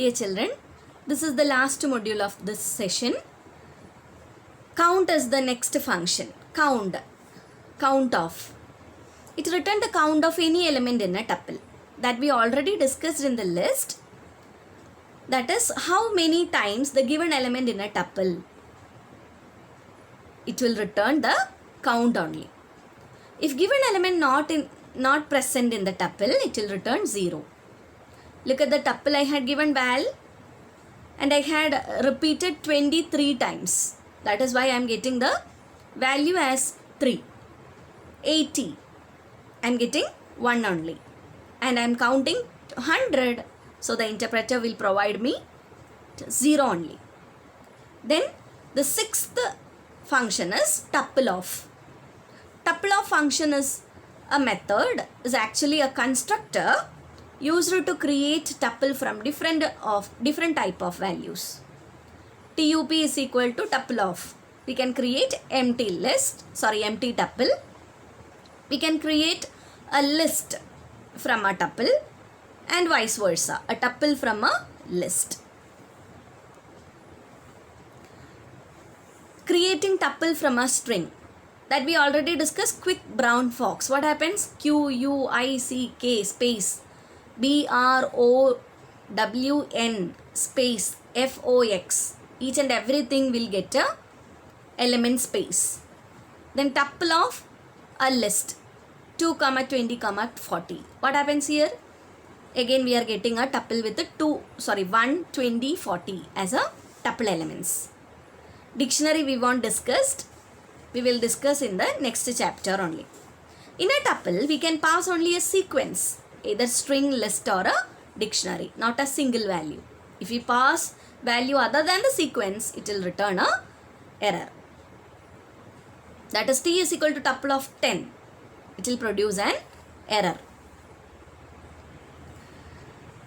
Dear children, this is the last module of this session. Count is the next function. Count of. It returns the count of any element in a tuple that we already discussed in the list. That is how many times the given element in a tuple. It will return the count only. If given element not present in the tuple, it will return 0. Look at the tuple. I had given val and I had repeated 23 times. That is why I am getting the value as 3. 80. I am getting 1 only. And I am counting 100. So the interpreter will provide me 0 only. Then the sixth function is tuple of. Tuple of function is a method, is actually a constructor used to create tuple from different type of values. TUP is equal to tuple of. We can create empty tuple. We can create a list from a tuple and vice versa, a tuple from a list. Creating tuple from a string that we already discussed. Quick brown fox. What happens? QUICK space BROWN space FOX. Each and everything will get a element space. Then tuple of a list 2, 20, 40. What happens here? Again we are getting a tuple with 1, 20, 40 as a tuple elements. Dictionary we won't discussed. We will discuss in the next chapter only. In a tuple we can pass only a sequence, either string, list or a dictionary, not a single value. If we pass value other than the sequence, it will return a error. That is t is equal to tuple of 10. It will produce an error.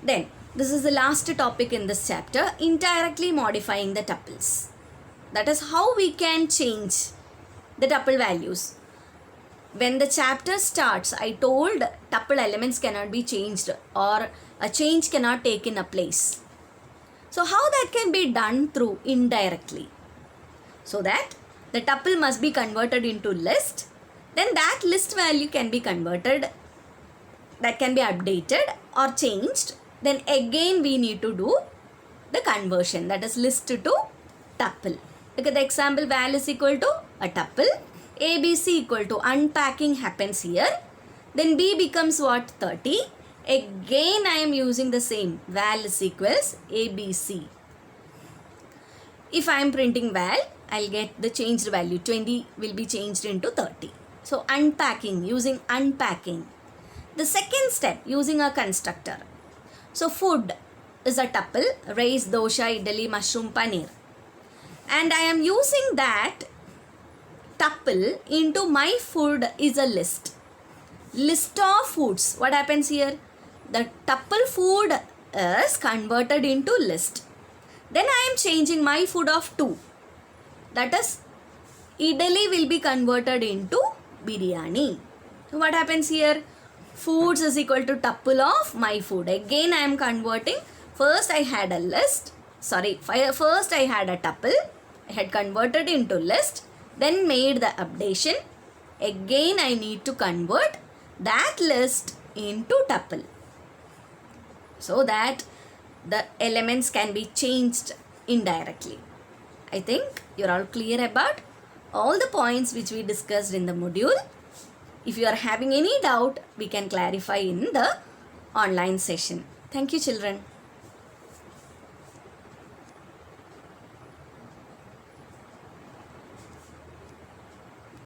Then this is the last topic in this chapter, indirectly modifying the tuples. That is how we can change the tuple values. When the chapter starts, I told tuple elements cannot be changed or a change cannot take in a place. So how that can be done? Through indirectly. So that the tuple must be converted into list. Then that list value can be converted, that can be updated or changed. Then again we need to do the conversion, that is list to tuple. Look at the example. Val is equal to a tuple. ABC equal to unpacking happens here. Then B becomes what? 30. Again I am using the same. Val is equals ABC. If I am printing val, I will get the changed value. 20 will be changed into 30. So unpacking, using unpacking. The second step, using a constructor. So food is a tuple. Rice, dosha, idli, mushroom, paneer. And I am using that tuple into my food is a list. List of foods. What happens here? The tuple food is converted into list. Then I am changing my food of 2. That is, idli will be converted into biryani. So what happens here? Foods is equal to tuple of my food. Again I am converting. First I had a list. First I had a tuple. I had converted into list. Then made the updation. Again I need to convert that list into tuple, so that the elements can be changed indirectly. I think you're all clear about all the points which we discussed in the module. If you are having any doubt, we can clarify in the online session. Thank you, children.